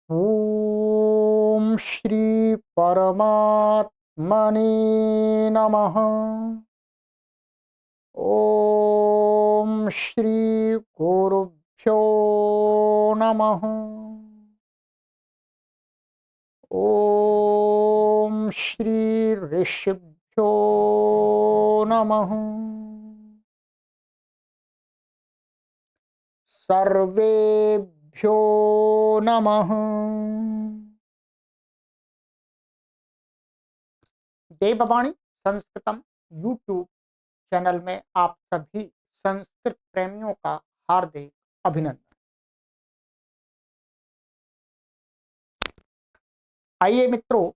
ओम श्री परमात्मने नमः। ओम श्री गुरुभ्यो नमः। ओम श्री ऋषिभ्यो नमः। सर्वेभ्यो नमः। देववाणी संस्कृतम यूट्यूब चैनल में आप सभी संस्कृत प्रेमियों का हार्दिक अभिनंदन। आइए मित्रों,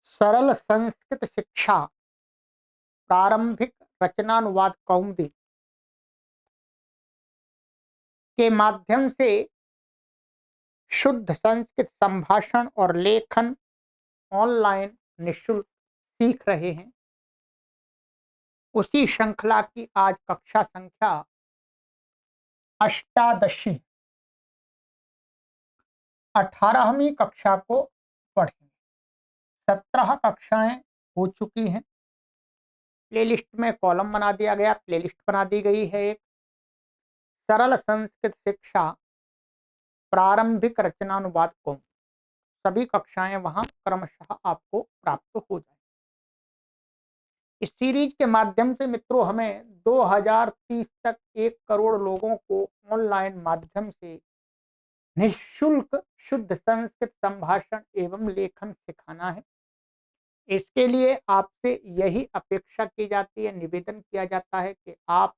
सरल संस्कृत शिक्षा प्रारंभिक रचनानुवाद कौमुदी के माध्यम से शुद्ध संस्कृत संभाषण और लेखन ऑनलाइन निःशुल्क सीख रहे हैं। उसी श्रृंखला की आज कक्षा संख्या अष्टादशी 18वीं कक्षा को पढ़ेंगे। 17 कक्षाएं हो चुकी हैं। प्लेलिस्ट में कॉलम बना दिया गया, प्लेलिस्ट बना दी गई है। एक सरल संस्कृत शिक्षा प्रारंभिक रचनानुवाद को सभी कक्षाएं वहां क्रमशः आपको प्राप्त हो जाए। इस सीरीज के माध्यम से मित्रों हमें 2030 तक 1 करोड़ लोगों को ऑनलाइन माध्यम से निःशुल्क शुद्ध संस्कृत संभाषण एवं लेखन सिखाना है। इसके लिए आपसे यही अपेक्षा की जाती है, निवेदन किया जाता है कि आप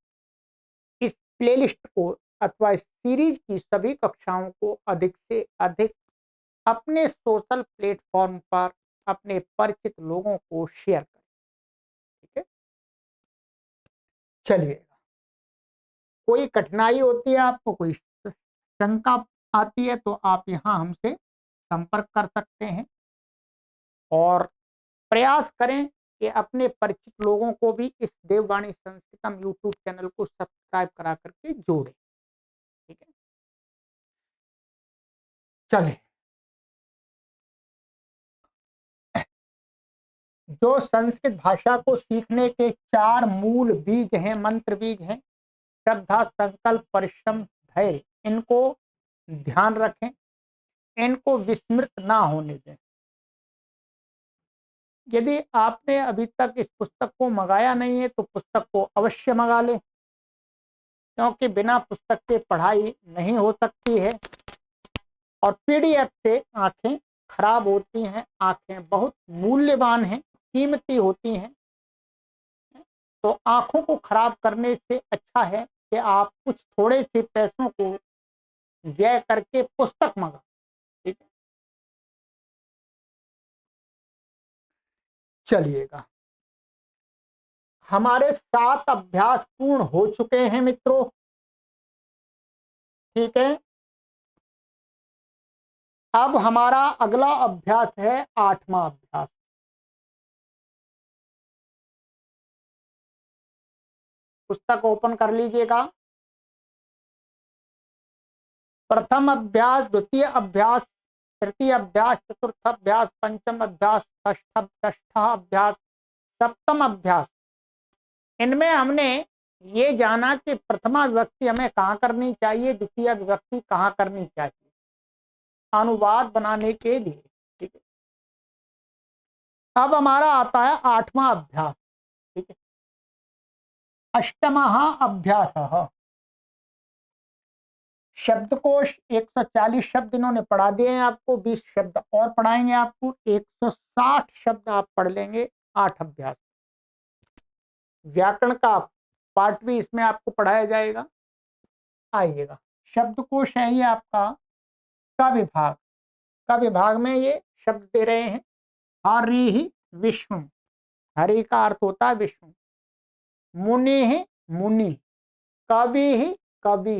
इस प्लेलिस्ट को अथवा इस सीरीज की सभी कक्षाओं को अधिक से अधिक अपने सोशल प्लेटफॉर्म पर अपने परिचित लोगों को शेयर करें। ठीक है, चलिएगा। कोई कठिनाई होती है, आपको कोई शंका आती है तो आप यहाँ हमसे संपर्क कर सकते हैं और प्रयास करें कि अपने परिचित लोगों को भी इस देववाणी संस्कृतम यूट्यूब चैनल को सब्सक्राइब करा करके जोड़ें। ठीक है, चलिए। जो संस्कृत भाषा को सीखने के 4 मूल बीज हैं, मंत्र बीज हैं, श्रद्धा, संकल्प, परिश्रम, धैर्य, इनको ध्यान रखें, इनको विस्मृत ना होने दें। यदि आपने अभी तक इस पुस्तक को मंगाया नहीं है तो पुस्तक को अवश्य मंगा लें, क्योंकि बिना पुस्तक के पढ़ाई नहीं हो सकती है और पीडीएफ से आंखें खराब होती हैं। आंखें बहुत मूल्यवान हैं, कीमती होती हैं, तो आंखों को खराब करने से अच्छा है कि आप कुछ थोड़े से पैसों को व्यय करके पुस्तक मंगा। ठीक है, चलिएगा। हमारे 7 अभ्यास पूर्ण हो चुके हैं मित्रों। ठीक है, अब हमारा अगला अभ्यास है 8वां अभ्यास। पुस्तक ओपन कर लीजिएगा। प्रथम अभ्यास, द्वितीय अभ्यास, तृतीय अभ्यास, चतुर्थ अभ्यास, पंचम अभ्यास, षष्ठ अभ्यास, सप्तम अभ्यास। इनमें हमने ये जाना कि प्रथमा विभक्ति हमें कहाँ करनी चाहिए, द्वितीय विभक्ति कहाँ करनी चाहिए अनुवाद बनाने के लिए। ठीक है, अब हमारा आता है 8वां अभ्यास। ठीक है, अष्टमः अभ्यासः। शब्दकोश 140 शब्द इन्होंने पढ़ा दिए हैं आपको, 20 शब्द और पढ़ाएंगे आपको, 160 शब्द आप पढ़ लेंगे 8 अभ्यास। व्याकरण का पार्ट भी इसमें आपको पढ़ाया जाएगा। आइएगा, शब्दकोश है ये आपका का विभाग। का विभाग में ये शब्द दे रहे हैं। हरि विष्णु, हरि का अर्थ होता है विष्णु। मुनि मुनि, कवि कवि,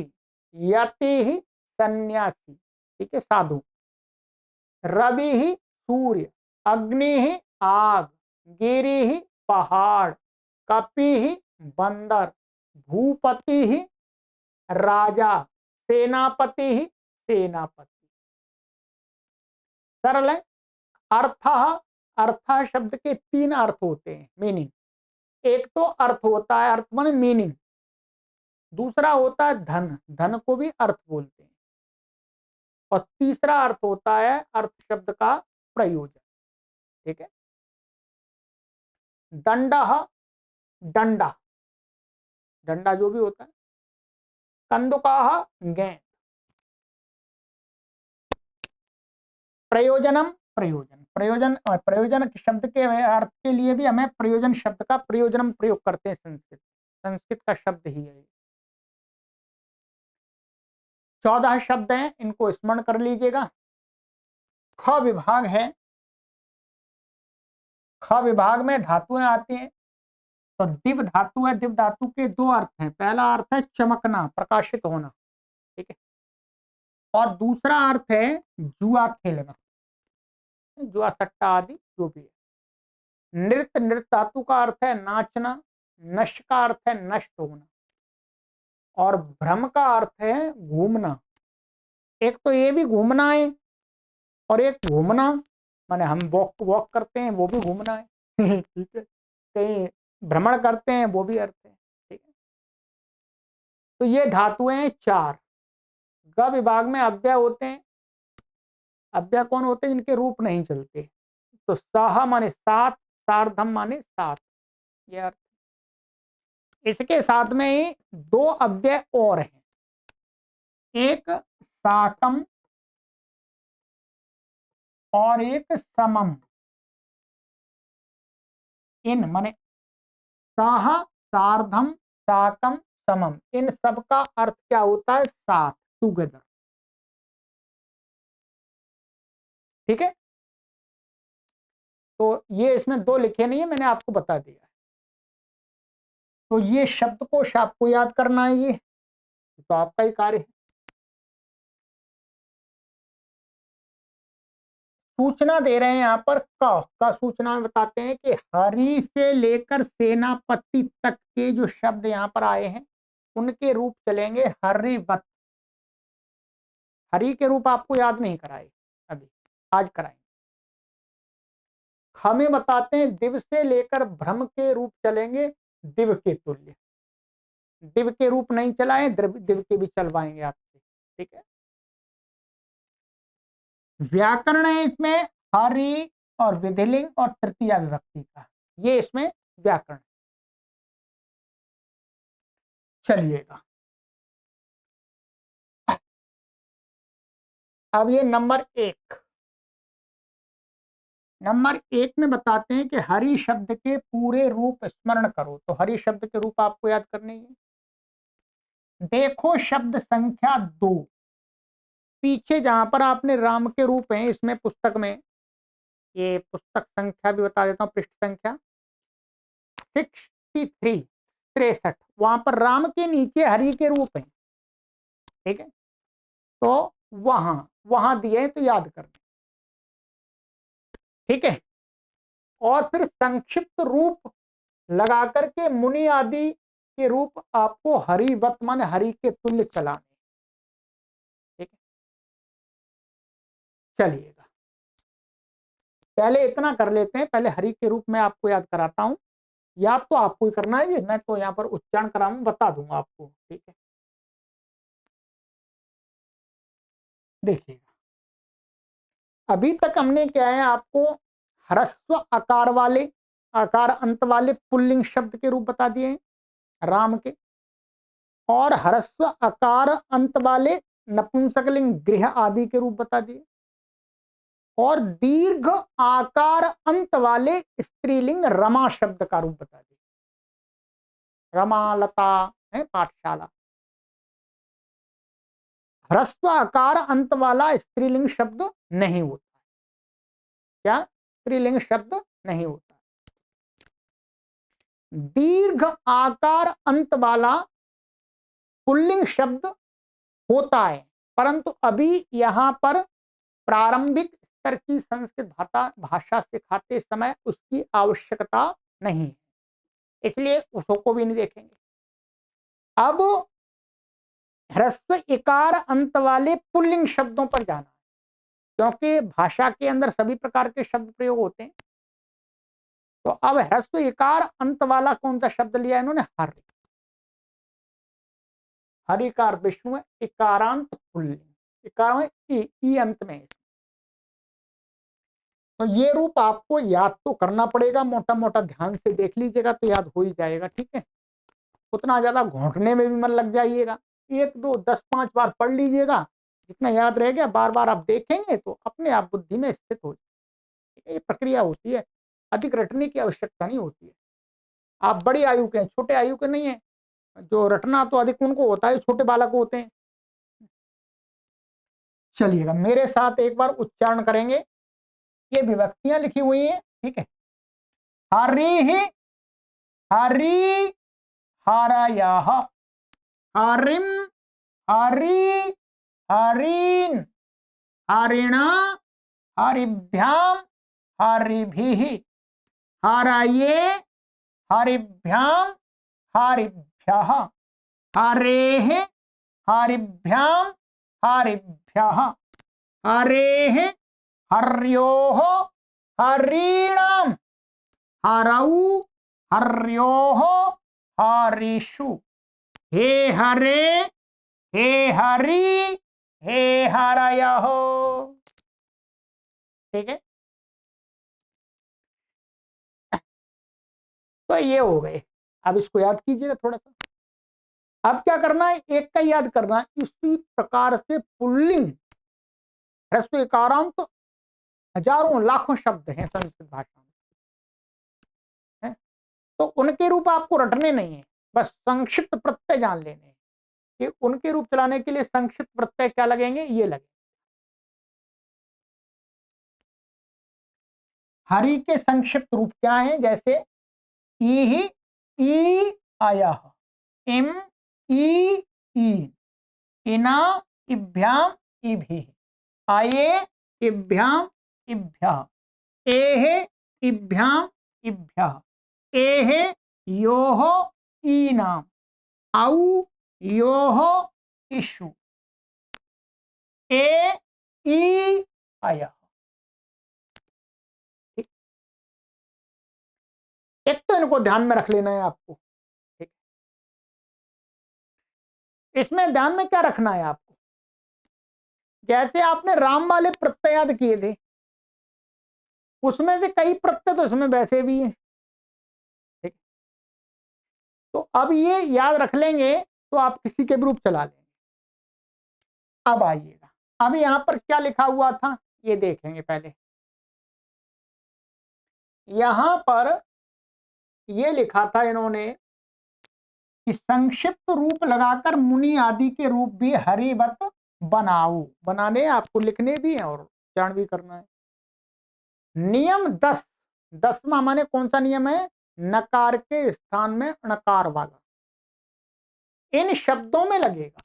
यति सन्यासी, ठीक है साधु, रवि सूर्य, अग्नि आग, गिरि पहाड़, कपि बंदर, भूपति राजा, सेनापति सेनापति। सरल है। अर्थ, अर्थ शब्द के 3 अर्थ होते हैं, मीनिंग। एक तो अर्थ होता है, अर्थ माने मीनिंग। दूसरा होता है धन, धन को भी अर्थ बोलते हैं। और तीसरा अर्थ होता है अर्थ शब्द का प्रयोजन। ठीक है। दंड, डंडा, डंडा जो भी होता है। कंदुकाह, गेंद। प्रयोजनम, प्रयोजन, प्रयोजन। और प्रयोजन शब्द के अर्थ के लिए भी हमें प्रयोजन शब्द का प्रयोजनम प्रयोग करते हैं। संस्कृत, संस्कृत का शब्द ही है। 14 शब्द हैं, इनको स्मरण कर लीजिएगा। ख विभाग है। ख विभाग में धातुएं आती हैं। तो दिव धातु है। दिव धातु के 2 अर्थ हैं। पहला अर्थ है चमकना, प्रकाशित होना। ठीक है। और दूसरा अर्थ है जुआ खेलना, जुआ सट्टा आदि जो भी है। नृत्य, नृत्य धातु का अर्थ है नाचना। नश का अर्थ है नष्ट होना। और भ्रम का अर्थ है घूमना। एक तो ये भी घूमना है, और एक घूमना माने हम वॉक वॉक करते हैं, वो भी घूमना है। ठीक है। कहीं भ्रमण करते हैं, वो भी अर्थ है। ठीक है। तो ये धातुएं हैं 4। ग विभाग में अव्यय होते हैं। अव्यय कौन होते हैं? जिनके रूप नहीं चलते। तो साह माने 7, सार्धम माने 7, ये अर्थ। इसके साथ में ही 2 अव्यय और हैं। एक साकम और एक समम। इन माने साह, सार्धम, साकम, समम, इन सब का अर्थ क्या होता है? साथ, टुगेदर। ठीक है। तो ये इसमें 2 लिखे नहीं है, मैंने आपको बता दिया है। तो ये शब्दकोश आपको याद करना है, ये तो आपका ही कार्य है। सूचना दे रहे हैं यहाँ पर। क का सूचना में बताते हैं कि हरि से लेकर सेनापति तक के जो शब्द यहाँ पर आए हैं, उनके रूप चलेंगे हरिवत। हरि के रूप आपको याद नहीं कराए अभी, आज कराएंगे। हमें बताते हैं दिव से लेकर भ्रम के रूप चलेंगे दिव के तुल्य। दिव के रूप नहीं चलाए, दिव के भी चलवाएंगे आपसे। ठीक है। व्याकरण है इसमें हरि और विधिलिंग और तृतीया विभक्ति का, ये इसमें व्याकरण। चलिएगा, अब ये नंबर 1। नंबर 1 में बताते हैं कि हरि शब्द के पूरे रूप स्मरण करो। तो हरि शब्द के रूप आपको याद करने है। देखो शब्द संख्या 2, पीछे जहां पर आपने राम के रूप हैं इसमें पुस्तक में, ये पुस्तक संख्या भी बता देता हूं, पृष्ठ संख्या 63, 63, वहां पर राम के नीचे हरि के रूप हैं। ठीक है। तो वहां वहां दिए हैं, तो याद कर। ठीक है। और फिर संक्षिप्त रूप लगा करके मुनि आदि के रूप आपको हरिवत माने हरि के तुल्य चलाने। ठीक है। चलिएगा, पहले इतना कर लेते हैं। पहले हरि के रूप में आपको याद कराता हूं। याद तो आपको ही करना है, मैं तो यहाँ पर उच्चारण कराऊंगा, बता दूंगा आपको। ठीक है। देखिएगा, अभी तक हमने क्या है आपको ह्रस्व आकार वाले, आकार अंत वाले पुल्लिंग शब्द के रूप बता दिए हैं राम के, और ह्रस्व आकार अंत वाले नपुंसकलिंग गृह आदि के रूप बता दिए, और दीर्घ आकार अंत वाले स्त्रीलिंग रमा शब्द का रूप बता दिए। रमा, लता है, पाठशाला। ह्रस्व आकार अंत वाला स्त्रीलिंग शब्द नहीं होता। क्या? स्त्रीलिंग शब्द नहीं होता। दीर्घ आकार अंत वाला पुल्लिंग शब्द होता है, परंतु अभी यहां पर प्रारंभिक स्तर की संस्कृत भाषा सिखाते समय उसकी आवश्यकता नहीं है, इसलिए उसको भी नहीं देखेंगे। अब ह्रस्व इकार अंत वाले पुल्लिंग शब्दों पर जाना है। क्योंकि भाषा के अंदर सभी प्रकार के शब्द प्रयोग होते हैं। तो अब ह्रस्व इकार अंत वाला कौन सा शब्द लिया इन्होंने? हरि। हरिकार विश्व में, इकारांत पुल्लिंग, इकार में ई अंत में। तो ये रूप आपको याद तो करना पड़ेगा, मोटा मोटा ध्यान से देख लीजिएगा तो याद हो ही जाएगा, ठीक है। उतना ज्यादा घोंटने में भी मन लग जाइएगा, 1 2 10 5 बार पढ़ लीजिएगा, जितना याद रह गया बार बार आप देखेंगे तो अपने आप बुद्धि में स्थित हो जाएगा। ये प्रक्रिया होती है, अधिक रटने की आवश्यकता नहीं होती है। आप बड़ी आयु के हैं, छोटे आयु के नहीं है, जो रटना तो अधिक उनको होता है, छोटे बालक होते हैं। चलिएगा मेरे साथ एक बार उच्चारण करेंगे। ये विभक्तियां लिखी हुई हैं, ठीक है। हरि, हरि, हरयः, हरिम, हरि, हरीन, हरिणा, हरिभ्याम, हरिभिः, हरये, हरिभ्याम, हरिभ्यः, हरेः, हरिभ्याम, हरिभ्यः, हरेः, हर्योः, हरीणाम्, हरौ, हर्योः, हरिषु, हे हरे, हे हरि, हे हरयः। ठीक है, तो ये हो गए। अब इसको याद कीजिएगा थोड़ा सा। अब क्या करना है, एक का याद करना है। इसी प्रकार से पुल्लिंग ह्रस्व इकारांत तो हजारों लाखों शब्द हैं संस्कृत भाषा में, है? तो उनके रूप आपको रटने नहीं है, बस संक्षिप्त प्रत्यय जान लेने हैं कि उनके रूप चलाने के लिए संक्षिप्त प्रत्यय क्या लगेंगे, ये लगे। हरि के संक्षिप्त रूप क्या है? जैसे ई, ई आया, इम, ई, इना, इभ्याम, इभि, आये, इभ्याम, इभ्यः, एहे, इभ्याम, इभ्यः, एहे, योः, ईनाम्, औ, योः, इषु, ए, ई, अयः। एक तो इनको ध्यान में रख लेना है आपको, ठीक। इसमें ध्यान में क्या रखना है आपको? जैसे आपने राम वाले प्रत्यय याद किए थे, उसमें से कई प्रत्यय तो इसमें वैसे भी हैं, ठीक। तो अब ये याद रख लेंगे तो आप किसी के भी रूप चला लेंगे। अब आइएगा, अब यहां पर क्या लिखा हुआ था ये देखेंगे पहले। यहां पर ये लिखा था इन्होंने कि संक्षिप्त रूप लगाकर मुनि आदि के रूप भी हरिवत बनाओ। बनाने आपको लिखने भी है और उच्चारण भी करना है। नियम 10, 10वां माने कौन सा नियम है? नकार के स्थान में णकार वाला इन शब्दों में लगेगा।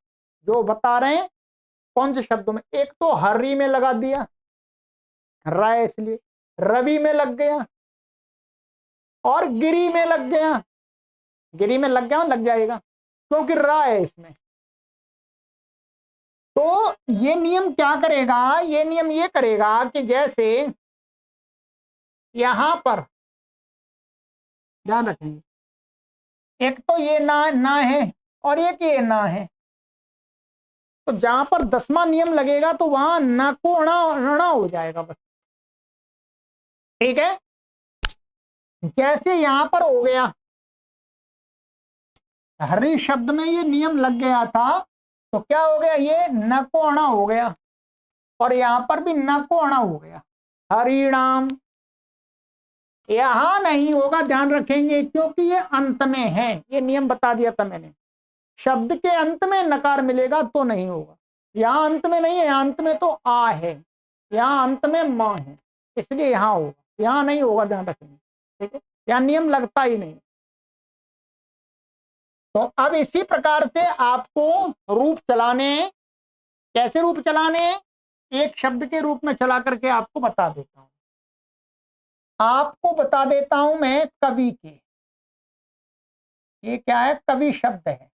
जो बता रहे हैं कौन से शब्दों में। एक तो हरि में लगा दिया, रा इसलिए, रवि में लग गया और गिरी में लग गया। गिरी में लग गया, लग जाएगा क्योंकि रा है इसमें। तो ये नियम क्या करेगा? ये नियम ये करेगा कि जैसे यहां पर ध्यान रखेंगे, एक तो ये ना है और एक ये ना है, तो जहां पर 10वां नियम लगेगा तो वहां न को णा हो जाएगा बस, ठीक है। जैसे यहां पर हो गया, हरि शब्द में ये नियम लग गया था तो क्या हो गया, ये न को अणा हो गया और यहां पर भी न को अणा हो गया। हरिणाम यहां नहीं होगा, ध्यान रखेंगे, क्योंकि ये अंत में है। ये नियम बता दिया था मैंने, शब्द के अंत में नकार मिलेगा तो नहीं होगा। यहां अंत में नहीं है, यहां अंत में तो आ है, यहां अंत में मां है, इसलिए यहां होगा, यहां नहीं होगा, ध्यान रखेंगे, ठीक है। यहां नियम लगता ही नहीं। तो अब इसी प्रकार से आपको रूप चलाने, कैसे रूप चलाने, एक शब्द के रूप में चला करके आपको बता देता हूं। आपको बता देता हूं मैं कवि के। ये क्या है? कवि शब्द है,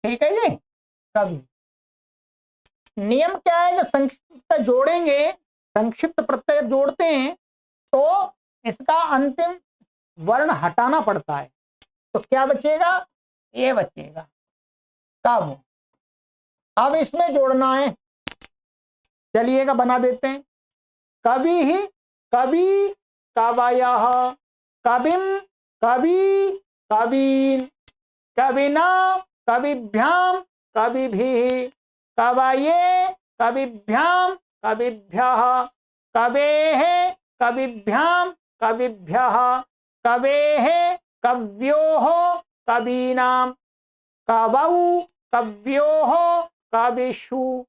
ठीक है जी, कवि। नियम क्या है, जब संक्षिप्त जोड़ेंगे, संक्षिप्त प्रत्यय जोड़ते हैं तो इसका अंतिम वर्ण हटाना पड़ता है। तो क्या बचेगा, ये बचेगा। कब, अब इसमें जोड़ना है, चलिएगा बना देते हैं। कभी ही, कभी, कवयः, कविम, कवि, कवीन, कविना, कविभ्याम, कविभिः, कवये, कविभ्याम, कविभ्यः, कवेः, कविभ्याम, कविभ्यः, कवेः, कव्योः, कवीनां, कवौ, कव्योः, कविषु।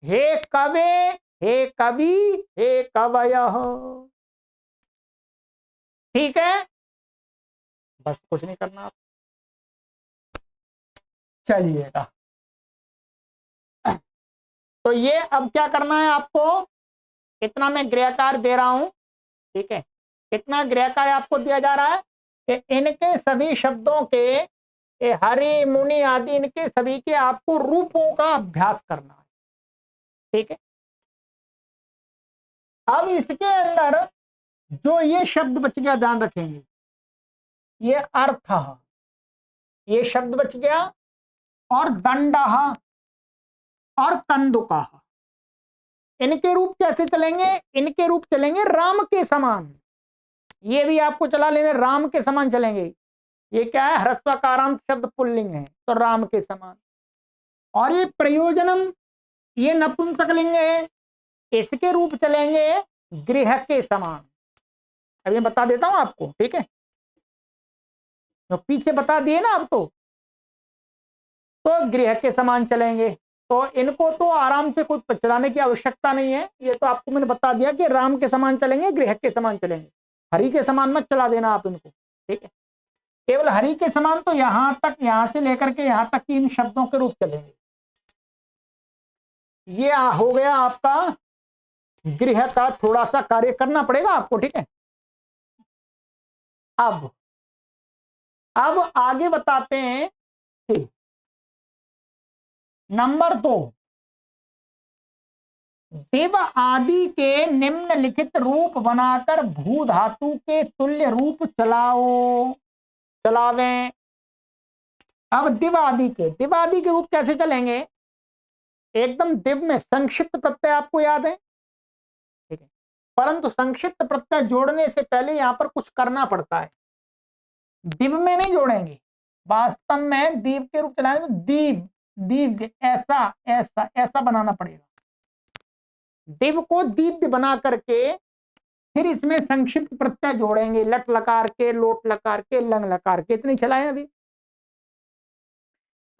हे कवे, हे कवि, हे कवयः। ठीक है, बस कुछ नहीं करना आप। चलिएगा, तो ये अब क्या करना है आपको, इतना मैं गृहकार दे रहा हूं, ठीक है। इतना गृहकार आपको दिया जा रहा है कि इनके सभी शब्दों के, ये हरि मुनि आदि, इनके सभी के आपको रूपों का अभ्यास करना है, ठीक है। अब इसके अंदर जो ये शब्द बच गया, ध्यान रखेंगे, ये अर्थ, ये शब्द बच गया, और दंडः और कंदुकः, इनके रूप कैसे चलेंगे, इनके रूप चलेंगे राम के समान। ये भी आपको चला लेने, राम के समान चलेंगे। ये क्या है, ह्रस्वकारांत शब्द पुल्लिंग है, तो राम के समान। और ये प्रयोजनम, ये नपुंसकलिंग है, इसके रूप चलेंगे गृह के समान। अब ये बता देता हूं आपको, ठीक है, तो पीछे बता दिए ना आप, तो गृह के समान चलेंगे। तो इनको तो आराम से कुछ चलाने की आवश्यकता नहीं है, ये तो आपको मैंने बता दिया कि राम के समान चलेंगे, गृह के समान चलेंगे। हरि के समान मत चला देना आप इनको, ठीक है। केवल हरि के समान तो यहां तक, यहां से लेकर के यहां तक इन शब्दों के रूप चलेंगे। ये हो गया आपका गृह का, थोड़ा सा कार्य करना पड़ेगा आपको, ठीक है। अब आगे बताते हैं कि नंबर 2, दिव आदि के निम्नलिखित रूप बनाकर भू धातु के तुल्य रूप चलाओ, चलावें। अब दिव आदि के रूप कैसे चलेंगे, एकदम दिव में संक्षिप्त प्रत्यय आपको याद है, ठीक है। परंतु संक्षिप्त प्रत्यय जोड़ने से पहले यहां पर कुछ करना पड़ता है। दिव में नहीं जोड़ेंगे, वास्तव में दीव के रूप चलाएंगे तो दीव, दिव्य, ऐसा ऐसा ऐसा बनाना पड़ेगा। दिव को दिव्य बना करके फिर इसमें संक्षिप्त प्रत्यय जोड़ेंगे, लट लकार के, लोट लकार के, लंग लकार के, इतनी चलाएं अभी।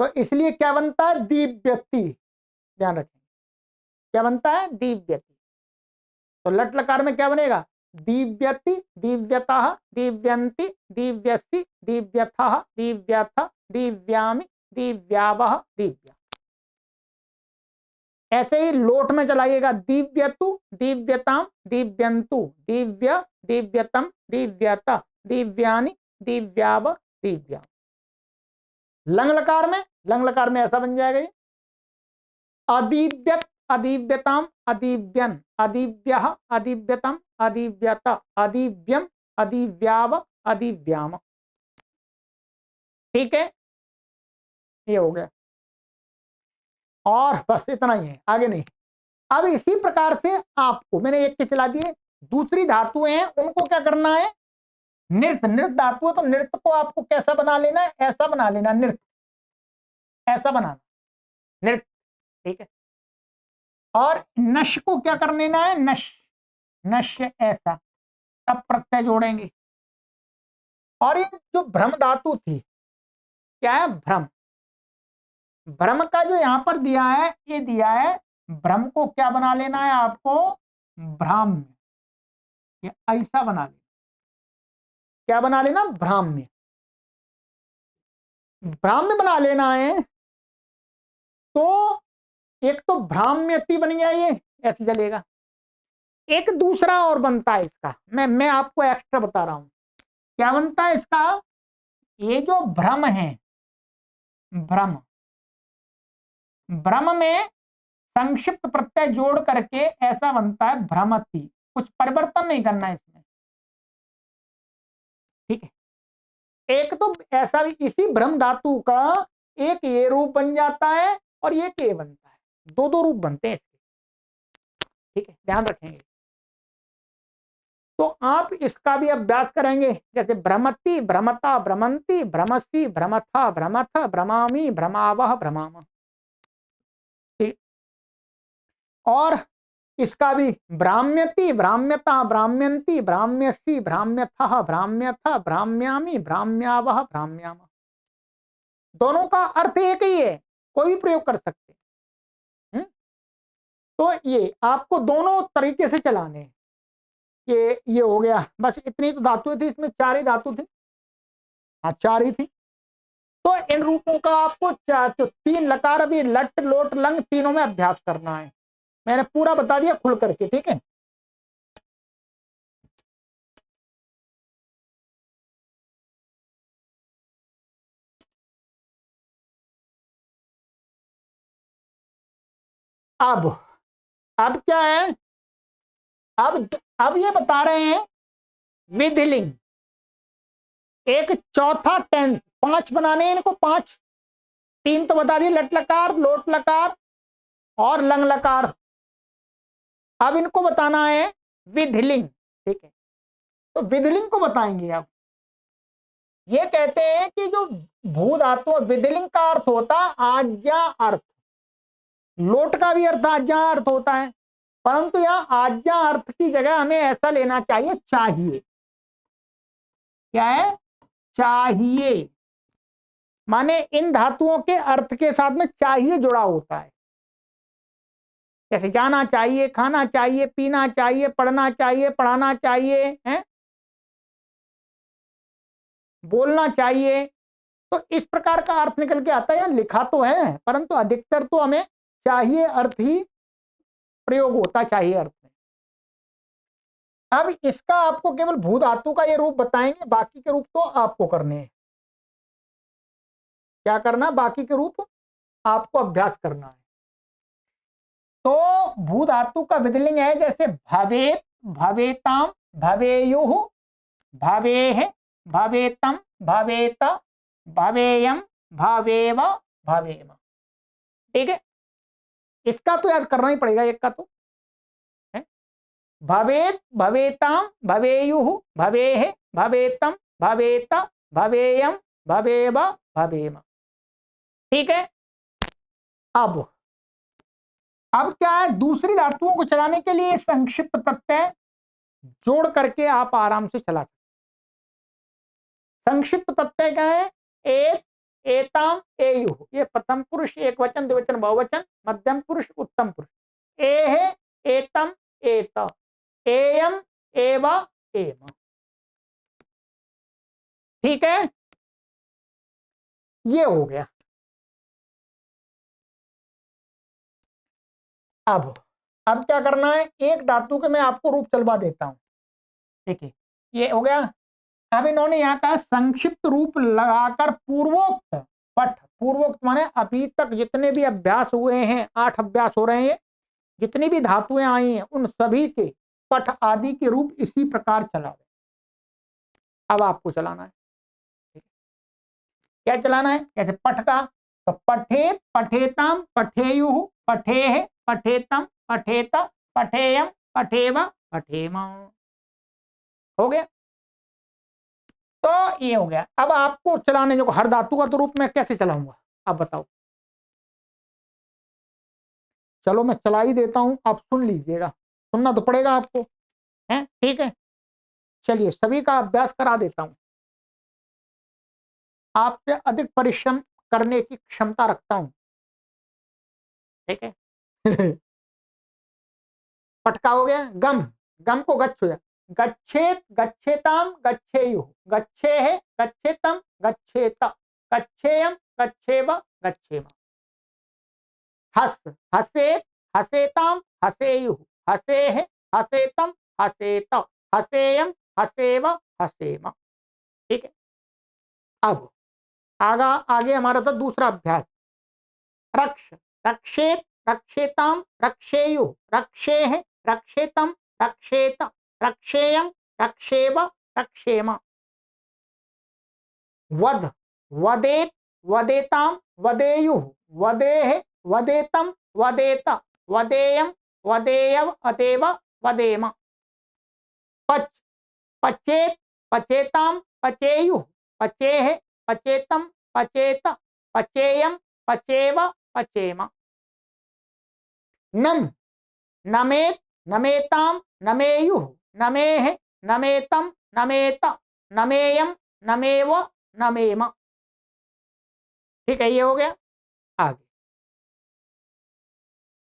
तो इसलिए क्या बनता है, दिव्यति, ध्यान रखें, क्या बनता है, दिव्यति। तो लट लकार में क्या बनेगा, दिव्यति, दिव्यतः, दिव्यन्ति, दिव्यसि, दिव्यथः, दिव्यथ, दिव्यामि, दिव्यावह, दिव्या। ऐसे ही लोट में चलाइएगा, दिव्यतु, दिव्यताम, दिव्यंतु, दिव्य, दिव्यतम, दिव्यत, दिव्यानि, दिव्याव, दिव्या। लंग लकार में ऐसा बन जाएगा, ये अदिव्यत, अदिव्यताम, अदिव्यन, अदिव्यः, अदिव्यतम, अदिव्यत, अदिव्यम, अदिव्याव, अदिव्याम। ठीक है, ये हो गया, और बस इतना ही है, आगे नहीं। अब इसी प्रकार से आपको मैंने एक के चला दिए, दूसरी धातुएं हैं उनको क्या करना है, नृत्य, नृत्य धातु है तो नृत्य को आपको कैसा बना लेना है, ऐसा बना लेना, नृत्य ऐसा बनाना, नृत्य, ठीक है। और नश को क्या कर लेना है, नश, नश्य ऐसा, तब प्रत्यय जोड़ेंगे। और ये जो भ्रम धातु थी, क्या है, भ्रम, भ्रम का जो यहां पर दिया है, ये दिया है, भ्रम को क्या बना लेना है आपको, भ्राम्य, ये ऐसा बना लेना, क्या बना लेना, भ्राम्य, भ्राम्य बना लेना है। तो एक तो भ्राम्यति बन गया, ये ऐसे चलेगा। एक दूसरा और बनता है इसका, मैं आपको एक्स्ट्रा बता रहा हूं, क्या बनता है इसका, ये जो भ्रम है, भ्रम, भ्रम में संक्षिप्त प्रत्यय जोड़ करके ऐसा बनता है भ्रमति, कुछ परिवर्तन नहीं करना है इसमें, ठीक है। एक तो ऐसा भी इसी भ्रम धातु का एक ये रूप बन जाता है और ये के बनता है, दो दो रूप बनते हैं इसके, ठीक है, ध्यान रखेंगे। तो आप इसका भी अभ्यास करेंगे, जैसे भ्रमति, भ्रमता, भ्रमंती, भ्रमसी, भ्रमथा, भ्रमथ, भ्रमामी, भ्रमावह, भ्रमाम, ठीक। और इसका भी भ्राम्यति, भ्राम्यता, भ्राम्यंती, भ्राम्यसी, भ्राम्यथः, भ्राम्यथ, भ्राम्यामी, भ्राम्यावह, भ्राम्याम, दोनों का अर्थ एक ही है, कोई भी प्रयोग कर सकते हैं। तो ये आपको दोनों तरीके से चलाने हैं। ये हो गया, बस इतनी तो धातु थी, इसमें 4 ही धातु थी, हाँ 4 ही थी। तो इन रूपों का आपको तो 3 लकार अभी लट लोट लंग तीनों में अभ्यास करना है। मैंने पूरा बता दिया खुल करके, ठीक है। अब क्या है, अब ये बता रहे हैं विधिलिंग, एक चौथा टेंस, 5 बनाने हैं इनको, 5, 3 तो बता दिए, लट लकार, लोट लकार और लंग लकार। अब इनको बताना है विधिलिंग, ठीक है। तो विधिलिंग को बताएंगे। अब ये कहते हैं कि जो भू धातु विधिलिंग का अर्थ होता है आज्ञा अर्थ, लोट का भी अर्थ आज्ञा अर्थ होता है, परंतु यहां आज्ञा अर्थ की जगह हमें ऐसा लेना चाहिए चाहिए। क्या है? चाहिए, माने इन धातुओं के अर्थ के साथ में चाहिए जुड़ा होता है, जैसे जाना चाहिए, खाना चाहिए, पीना चाहिए, पढ़ना चाहिए, पढ़ाना चाहिए, है बोलना चाहिए। तो इस प्रकार का अर्थ निकल के आता है, या लिखा तो है परंतु अधिकतर तो हमें चाहिए अर्थ ही प्रयोग होता है, चाहिए अर्थ में। अब इसका आपको केवल भू धातु का ये रूप बताएंगे, बाकी के रूप तो आपको करने हैं। क्या करना? बाकी के रूप आपको अभ्यास करना है। तो भू धातु का विधिलिंग है, जैसे भवेत, भवेताम, भवेयुः, भवेः, भवेतम, भवेत, भवेयम, भवेव, भवेम, ठीक है। इसका तो याद करना ही पड़ेगा, एक का तो है। भवेत, भवेताम, भवेयुः, भवेः, भवेतम, भवेत, भवेयम, भवेव, भवेम, ठीक है। अब क्या है, दूसरी धातुओं को चलाने के लिए संक्षिप्त प्रत्यय जोड़ करके आप आराम से चला सकते। संक्षिप्त प्रत्यय क्या है? एत, एताम, एयुः, ये प्रथम पुरुष एक वचन, द्विवचन, बहुवचन, मध्यम पुरुष, उत्तम पुरुष। एह, एतम, एत, एयम, एव, एम, ठीक है। ये हो गया। अब क्या करना है, एक धातु के मैं आपको रूप चलवा देता हूं, ठीक है। ये हो गया। अब इन्होंने यहाँ का संक्षिप्त रूप लगाकर पूर्वोक्त पठ, पूर्वोक्त माने अभी तक जितने भी अभ्यास हुए हैं, 8 अभ्यास हो रहे हैं, जितनी भी धातुएं आई हैं उन सभी के पठ आदि के रूप इसी प्रकार चला रहे। अब आपको चलाना है, क्या चलाना है? जैसे पठ का, तो पठेत, पठेताम, पठेयुः, पठेः, पठेतम, पठेत, पठेयम, पठेव, पठेम, हो गया। तो ये हो गया। अब आपको चलाने जो हर धातु का तो रूप में कैसे चलाऊंगा, आप बताओ। चलो मैं चला ही देता हूं, आप सुन लीजिएगा, सुनना तो पड़ेगा आपको, है ठीक है। चलिए सभी का अभ्यास करा देता हूं, आपसे अधिक परिश्रम करने की क्षमता रखता हूं, ठीक है। पटका हो गया। गम, गम को गच्छ हो गया, गच्छेत, गच्छेताम, गच्छेयुः, गच्छेः, गच्छेतम, गच्छेत, गच्छेयम, गच्छेव, गच्छेम। हस, हसेत, हसेताम, हसेयुः, हसेः, हसेतम, हसेत, हसेयम, हसेव, हसेम, ठीक है। अब आगे हमारा था दूसरा अभ्यास, रक्ष, रक्षेत, रक्षेताम, रक्षेयु, रक्षेह, रक्षेतम, रक्षेत, रक्षेयम, रक्षेव, रक्षेम। वध, वदेत, वदेताम, वदेयु, वदेह, वदेतम, वदेत, वदेयम, वदेयव, अदेव, वदेम। पच, पचेत, पचेताम, पचेयु, पचेह, पचेतम, पचेत, पचेयम, पचेव, पचेम। नम, नमेत, नमेताम, नमेयु, नमेह, नमेतम, नमेत, नमेयम, नमेव, नमेम। ठीक है, ये हो गया। आगे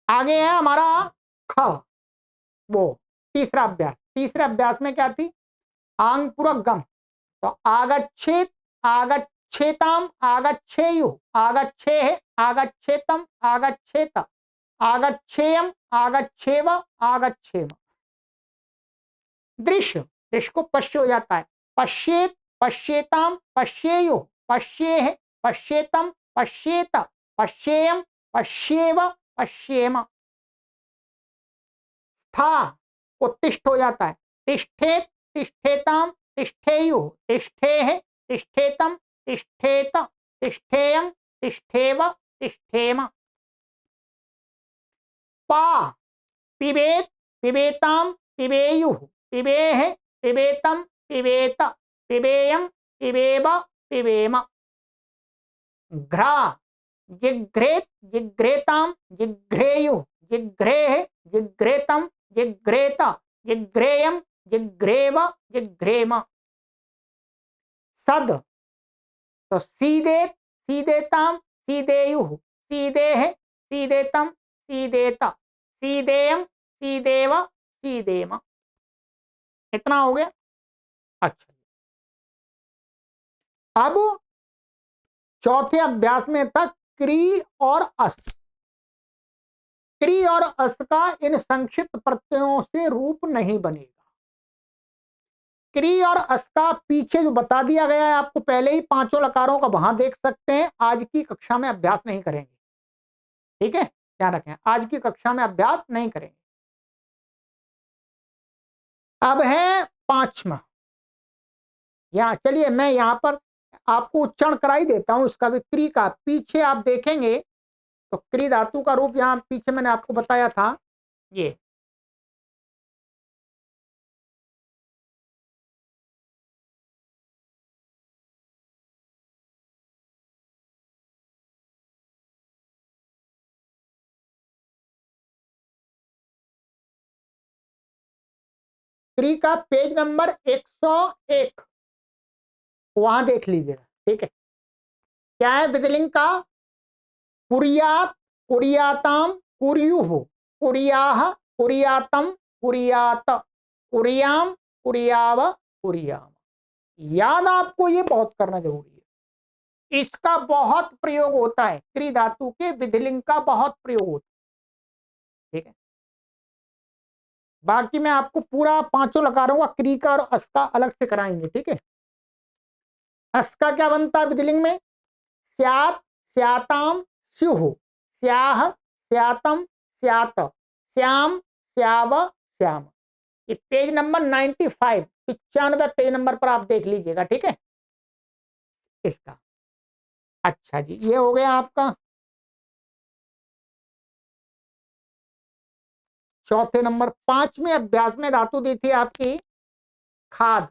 आगे है हमारा ख, वो तीसरा अभ्यास। तीसरे अभ्यास में क्या थी? आंग पूरक गम। तो आगच्छेत, आगच्छेताम, आगच्छेयु, आगच्छेह, आगच्छेतम, आगच्छेत, आगच्छेयम, आगच्छेव, आगच्छेम। दृश्य, दृश्य को पश्य हो जाता है। पश्येत, पश्येताम, पश्येयु, पश्येह, पश्येतम, पश्येत, पश्येयम, पश्येव, पश्येम। था, उत्तिष्ठ हो जाता है। तिष्ठेत, तिष्ठेताम, तिष्ठेयु, तिष्ठेह, तिष्ठेतम, तिष्ठेत, तिष्ठेयम, तिष्ठेव, तिष्ठेम। पा, पिबेत, पिबेताम, पिबेयु, पिबेह, पिबेतम, पिबेत, पिबेयम, पिबेव, पिबेम। घ्रा, जिघ्रेत, जिघ्रेताम, जिघ्रेयु, जिघ्रेह, जिघ्रेतम, जिघ्रेत, जिघ्रेयम, जिघ्रेव, जिघ्रेम। सद, तो सीदेत, सीदेताम, सीदेयु, सीदेह, सीदेतम, सीदेत, सीदेयम, सीदेव, सीदेम। इतना हो गया। अच्छा, अब चौथे अभ्यास में तक क्री और अस। क्री और अस का इन संक्षिप्त प्रत्ययों से रूप नहीं बनेगा। क्री और अस का पीछे जो बता दिया गया है आपको पहले ही, पांचों लकारों का वहां देख सकते हैं। आज की कक्षा में अभ्यास नहीं करेंगे, ठीक है, ध्यान रखें, आज की कक्षा में अभ्यास नहीं करेंगे। अब है पांचवा। यहां चलिए मैं यहां पर आपको उच्चारण कराई देता हूं इसका भी। क्री का पीछे आप देखेंगे तो क्री धातु का रूप यहां पीछे मैंने आपको बताया था, ये क्री का पेज नंबर 101 वहां देख लीजिएगा, ठीक है। क्या है विधिलिंग का? कुरियात, कुरियाताम, कुरियुः, कुरियाः, कुरियातम, कुरियात, कुरियाम, कुरियाव, कुरियाम। याद आपको ये बहुत करना जरूरी है। इसका बहुत प्रयोग होता है, क्री धातु के विधिलिंग का बहुत प्रयोग होता है, ठीक है। बाकी मैं आपको पूरा पांचों लकारों का क्री का और अस का अलग से कराएंगे, ठीक है। अस का क्या बनता है विधिलिंग में? स्यात, स्याताम, स्युः, स्याह, स्यातम, स्यात, श्याम, श्याव, श्याम। ये पेज नंबर 95, 95 पेज नंबर पर आप देख लीजिएगा, ठीक है इसका। अच्छा जी, ये हो गया आपका चौथे नंबर। पांचवें अभ्यास में धातु दी थी आपकी खाद।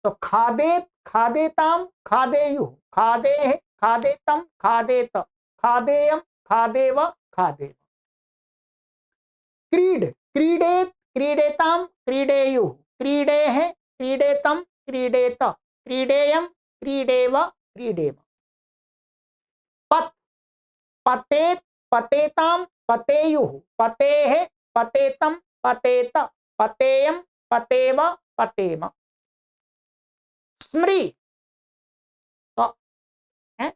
तो खादेत, खादेताम, खादेयु, खादेह, खादेतम, खादेत, खादेयम, खादेव, खादेव। क्रीड, क्रीडेत, क्रीडेताम, क्रीडेयु, क्रीडेह, क्रीडेतम, क्रीडेत, क्रीडेयम, क्रीडेव, क्रीडेम। पत, पतेत, पतेताम, पतेयुः, पतेह, पतेतम, पतेत, पतेयम, पतेव, पतेम। स्मृ, तो है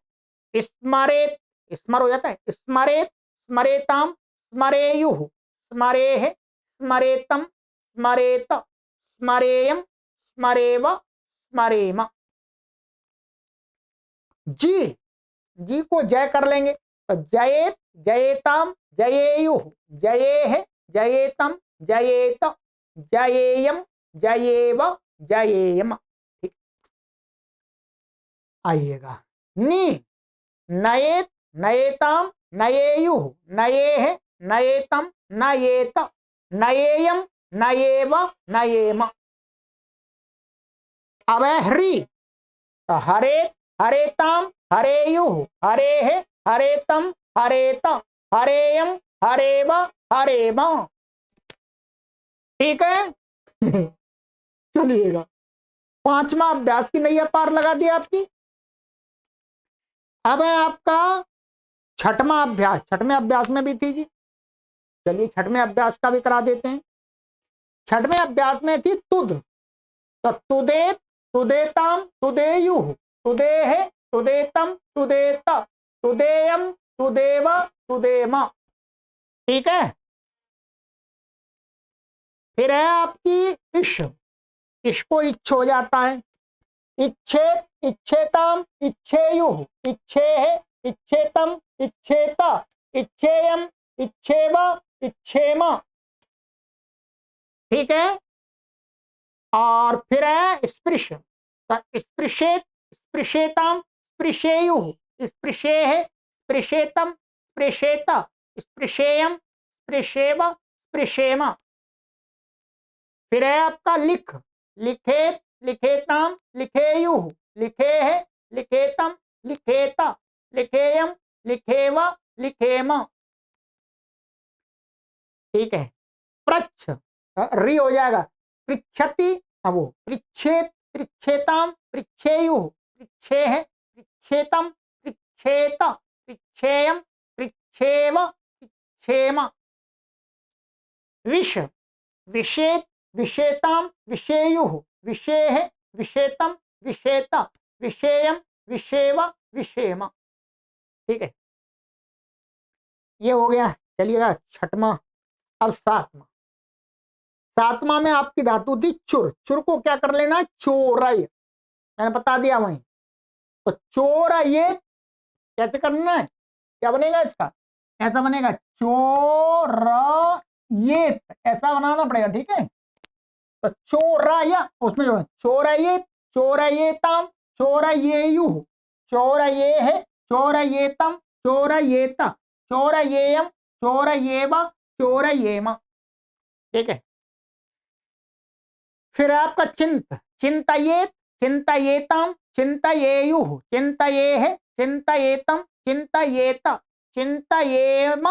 स्मरेत, स्मर हो जाता है, स्मरेत, स्मरेताम, स्मरेयुः, स्मरेह, स्मरेतम, स्मरेत, स्मरेयम, स्मरेव, स्मरेम। जी, जी को जय कर लेंगे तो जयेत, जयेताम जयेयुः जयेः जयेतम जयेत जयेयम जयेव जयेयम। ठीक, आइएगा। नी नयेत नयेताम नयेयुः नयेः नयेतम नयेत नयेयम नयेव नयेम। अब है ह्री, हरे हरेताम हरेयुः हरेः हरेतम हरेत हरेयम हरेव हरेम। ठीक है। चलिएगा, पांचवा अभ्यास की नैया पार लगा दी आपकी। अब है आपका छठवां अभ्यास। छठवें अभ्यास में भी थी जी, चलिए छठवें अभ्यास का भी करा देते हैं। छठवें अभ्यास में थी तुद, तो तुदेत तुदेताम तुदेयुः तुदेः तुदेतम तुदेत तुदेयम तुदेव तुदेम। ठीक है। फिर है आपकी इश, इश को इच्छ हो जाता है। इच्छे इच्छेताम इच्छेयुः इच्छेः इच्छेतम इच्छेत इच्छेयम इच्छेव इच्छेम। ठीक है। और फिर है स्पृश, स्पृशेत स्पृशेताम स्पृशेयुः स्पृशेः स्पृशेतम स्पृशेत स्पृशेयम स्पृशेव स्पृशेम। फिर है आपका लिख, लिखेत लिखेताम लिखेयुः लिखेः लिखेतम लिखेत लिखेयम लिखेव लिखेम। ठीक है। प्रच्छ, री हो जाएगा, पृच्छति, अब वो पृच्छेत पृच्छेताम पृच्छेयुः पृच्छेः पृच्छेतम पृच्छेत पृच्छेयम पृच्छेव पृच्छेम। विष, विषेत विषेताम विषेयुः विषेः विषेतम विषेत विषेयम विषेव विषेम। ठीक है, ये हो गया। चलिएगा छठवां। अब सातवां। सातवां में आपकी धातु थी चुर, चुर को क्या कर लेना, चोरय, मैंने बता दिया वहीं। तो चोरये कैसे करना है, क्या बनेगा इसका, ऐसा बनेगा चोरयेत, ऐसा बनाना पड़ेगा। ठीक है। तो चोराय उसमें जोड़ना, चोरयेत चोरयेताम चोरयेयुः चोरयेः चोरयेतम चोरयेत चोरयेयम चोरयेव चोरयेम। ठीक है। फिर आपका चिंत, चिंतयेत चिंतयेताम चिंतयेयुः चिंतयेः चिंतयेतम चिंतयेत चिंतयेम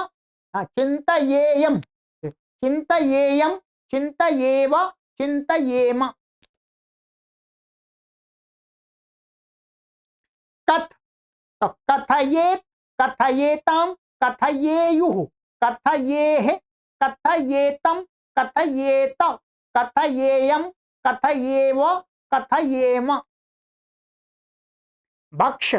चिंतयेयम चिंतयेयम चिंतयेव चिंतयेम। कथ, तो कथयेत कथयेताम कथयेयुः कथयेः कथयेतम कथयेत कथयेयम कथयेव कथयेम। भक्ष,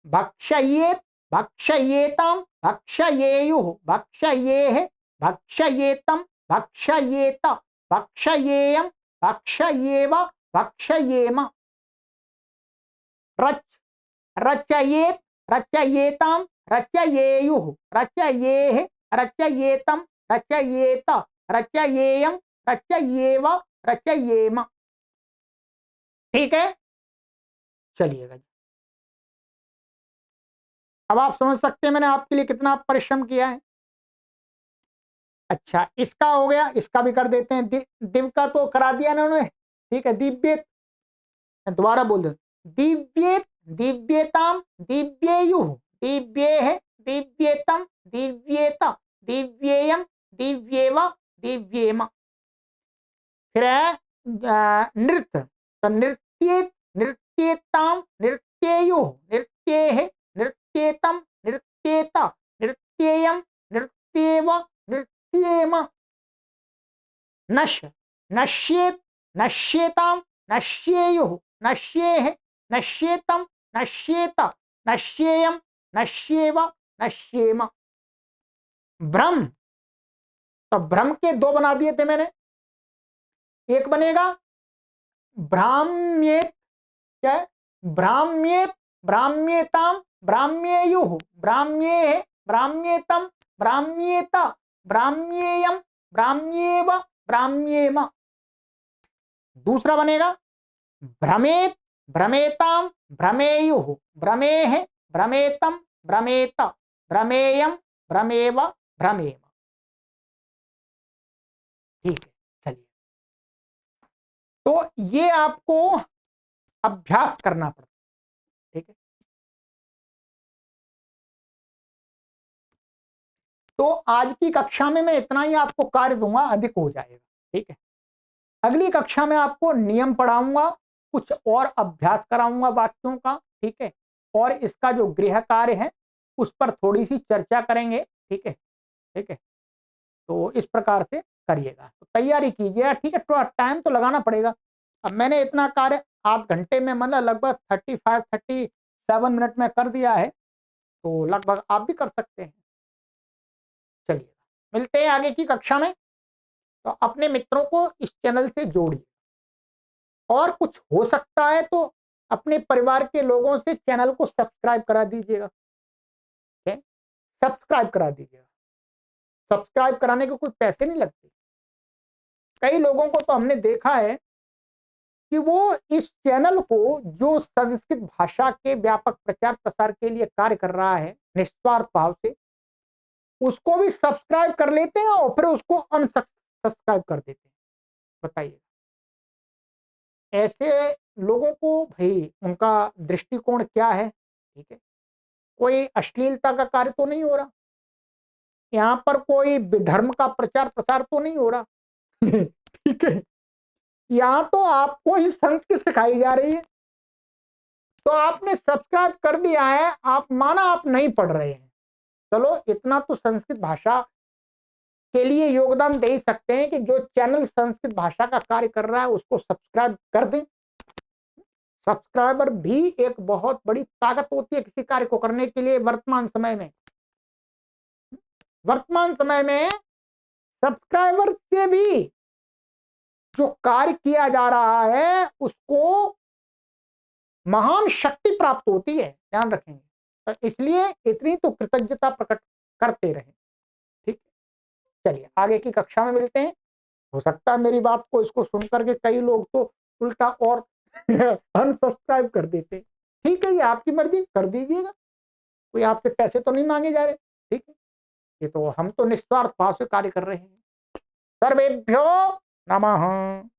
भक्षयेत भक्षयेताम भक्षयेयुः भक्षयेः भक्षयेतम भक्षयेत भक्षयेयम भक्षयेव भक्षयेम। रच, रचयेत रचयेताम रचयेयुः रचयेः रचयेतम रचयेत रचयेयम रचयेव रचयेम। ठीक है। चलिएगा, अब आप समझ सकते हैं मैंने आपके लिए कितना परिश्रम किया है। अच्छा, इसका हो गया, इसका भी कर देते हैं। दिव्य का तो करा दिया ना उन्होंने। ठीक है। दिव्येत, दोबारा बोल दो, दिव्येत दिव्येताम दिव्येयुः दिव्येः दिव्येतम दिव्येत दिव्येयम दिव्येव दिव्येम। फिर है नृत्य, तो नृत्येत नृत्येताम नृत्येयुः नृत्येः नृत्येतम नृत्येत नृत्येयम नृत्येव नृत्येम। नश, नश्येत नश्येताम नश्येयुः नश्येः नश्येतम नश्येत नश्येयम नश्येव नश्येम। भ्रम, तो भ्रम के दो बना दिए थे मैंने। एक बनेगा ब्राह्म्येत, क्या है, ब्राह्म्येत ब्राह्म्येताम ब्राह्म्येयुः ब्राह्म्येः ब्राह्म्येतम, ब्राह्म्येत, ब्राह्म्येयम, ब्राह्म्येव, ब्राह्म्येम। दूसरा बनेगा भ्रमेत, भ्रमेताम, भ्रमेयुः, भ्रमेः, भ्रमेतम, भ्रमेत, भ्रमेयम, भ्रमेव, भ्रमेम। ठीक है, चलिए। तो ये आपको अभ्यास करना पड़ता है, ठीक है। तो आज की कक्षा में मैं इतना ही आपको कार्य दूंगा, अधिक हो जाएगा, ठीक है। अगली कक्षा में आपको नियम पढ़ाऊंगा, कुछ और अभ्यास कराऊंगा वाक्यों का, ठीक है। और इसका जो गृह कार्य है उस पर थोड़ी सी चर्चा करेंगे, ठीक है, ठीक है। तो इस प्रकार से करिएगा, तो तैयारी कीजिएगा, ठीक है। थोड़ा टाइम तो लगाना पड़ेगा। अब मैंने इतना कार्य आध घंटे में, मतलब लगभग 37 मिनट में कर दिया है, तो लगभग आप भी कर सकते हैं। चलिए, मिलते हैं आगे की कक्षा में। तो अपने मित्रों को इस चैनल से जोड़िए, और कुछ हो सकता है तो अपने परिवार के लोगों से चैनल को सब्सक्राइब करा दीजिएगा, ठीक है। सब्सक्राइब करा दीजिएगा, सब्सक्राइब कराने के कोई पैसे नहीं लगते। कई लोगों को तो हमने देखा है कि वो इस चैनल को, जो संस्कृत भाषा के व्यापक प्रचार प्रसार के लिए कार्य कर रहा है निस्वार्थ भाव से, उसको भी सब्सक्राइब कर लेते हैं और फिर उसको अनसब्सक्राइब कर देते हैं। बताइए, ऐसे लोगों को भाई उनका दृष्टिकोण क्या है, ठीक है। कोई अश्लीलता का कार्य तो नहीं हो रहा, यहाँ पर कोई विधर्म का प्रचार प्रसार तो नहीं हो रहा। ठीक है, यहाँ तो आपको ही संस्कृत सिखाई जा रही है। तो आपने सब्सक्राइब कर दिया है, आप माना आप नहीं पढ़ रहे हैं, चलो इतना तो संस्कृत भाषा के लिए योगदान दे ही सकते हैं कि जो चैनल संस्कृत भाषा का कार्य कर रहा है उसको सब्सक्राइब कर दें। सब्सक्राइबर भी एक बहुत बड़ी ताकत होती है किसी कार्य को करने के लिए। वर्तमान समय में, वर्तमान समय में सब्सक्राइबर से भी जो कार्य किया जा रहा है उसको महान शक्ति प्राप्त होती है, ध्यान रखेंगे। तो इसलिए इतनी तो कृतज्ञता प्रकट करते रहे, ठीक। चलिए, आगे की कक्षा में मिलते हैं। हो सकता है मेरी बात को इसको सुनकर के कई लोग तो उल्टा और अनसब्सक्राइब कर देते। ठीक है, ये आपकी मर्जी, कर दीजिएगा, कोई आपसे पैसे तो नहीं मांगे जा रहे, ठीक है। ये तो हम तो निस्वार्थ भाव से कार्य कर रहे हैं। सर्वेभ्यो नमः।